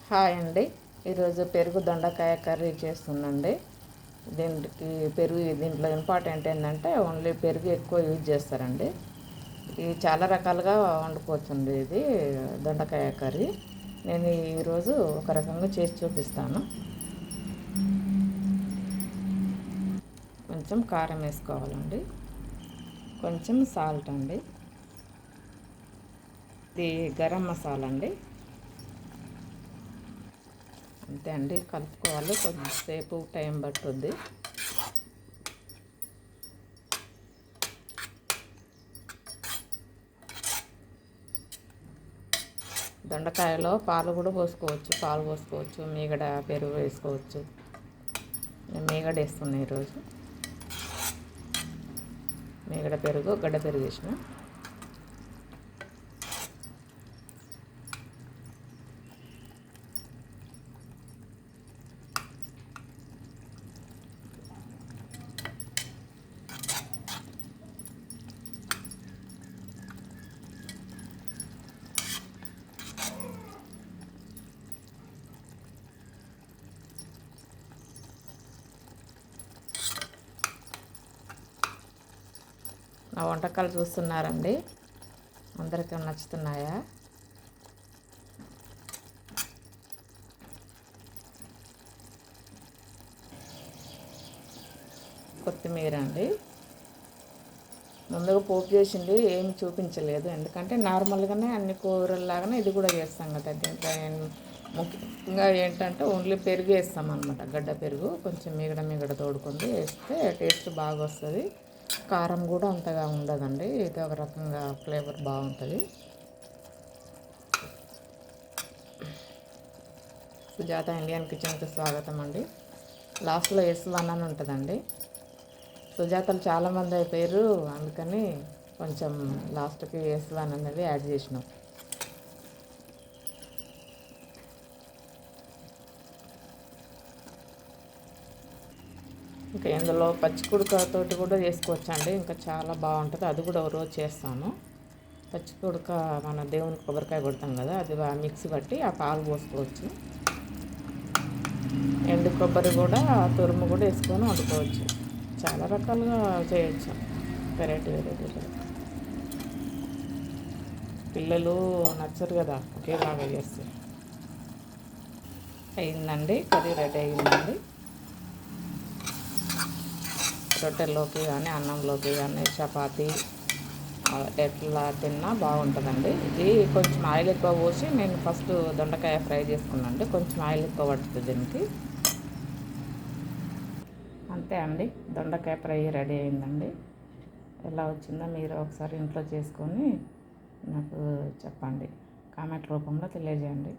Hi అండి. ఈరోజు పెరుగు దొండకాయ కర్రీ చేస్తుందండి. దీంట్లో ఇంపార్టెంట్ ఏంటంటే ఓన్లీ పెరుగు ఎక్కువ యూజ్ చేస్తారండి. ఇది చాలా రకాలుగా వండుకోవచ్చండి. ఇది దొండకాయ కర్రీ నేను ఈరోజు ఒక రకంగా చేసి చూపిస్తాను. కొంచెం కారం వేసుకోవాలండి, కొంచెం సాల్ట్ అండి, ఇది గరం మసాలా అండి. అంతే అండి, కలుపుకోవాలి. కొద్దిసేపు టైం పట్టుద్ది. దొండకాయలో పాలు కూడా పోసుకోవచ్చు, మీగడ పెరుగు వేసుకోవచ్చు. నేను మీగడ వేస్తున్నాను ఈరోజు. మీగడ పెరుగు, గడ్డ పెరుగు వేసిన. నా వంటకాలు చూస్తున్నారండి, అందరికీ నచ్చుతున్నాయా? కొత్తిమీర అండి, ముందుగా పోపు చేసింది ఏమి చూపించలేదు, ఎందుకంటే నార్మల్గానే అన్ని కూరల్లాగానే ఇది కూడా చేస్తాం కదా. దీంట్లో ముఖ్యంగా ఏంటంటే ఓన్లీ పెరుగు వేస్తాం అనమాట. గడ్డ పెరుగు కొంచెం మీగడ తోడుకొని వేస్తే టేస్ట్ బాగా వస్తుంది. కారం కూడా అంతగా ఉండదండి. ఇది ఒక రకంగా ఫ్లేవర్ బాగుంటుంది. సుజాత ఇండియన్ కిచెన్కి స్వాగతం అండి. లాస్ట్లో S1 అని ఉంటుందండి. సుజాతలు చాలామంది అయిపోయారు, అందుకని కొంచెం లాస్ట్కి S1 అనేది యాడ్ చేసినాం. ఇంకా ఇందులో పచ్చికుడకతోటి కూడా చేసుకోవచ్చండి, ఇంకా చాలా బాగుంటుంది. అది కూడా ఒక రోజు చేస్తాను. పచ్చికుడక మన దేవునికి కొబ్బరికాయ కొడతాం కదా, అది మిక్సీ పట్టి ఆ పాలు పోసుకోవచ్చు. ఎండు కొబ్బరి కూడా తురుము కూడా వేసుకొని వండుకోవచ్చు. చాలా రకాలుగా చేయొచ్చు, వెరైటీగా. పిల్లలు నచ్చరు కదా ఒకేలాగా చేస్తే. అయిందండి, కర్రీ రెడీ అయిందండి. రొట్టెల్లోకి కానీ అన్నంలోకి కానీ చపాతీ ఎట్లా తిన్నా బాగుంటుందండి. ఇది కొంచెం ఆయిల్ ఎక్కువ పోసి నేను ఫస్ట్ దొండకాయ ఫ్రై చేసుకున్నాను. కొంచెం ఆయిల్ ఎక్కువ పడుతుంది దీనికి. అంతే అండి, దొండకాయ ఫ్రై రెడీ అయిందండి. ఎలా వచ్చిందో మీరు ఒకసారి ఇంట్లో చేసుకొని నాకు చెప్పండి, కామెంట్ రూపంలో తెలియజేయండి.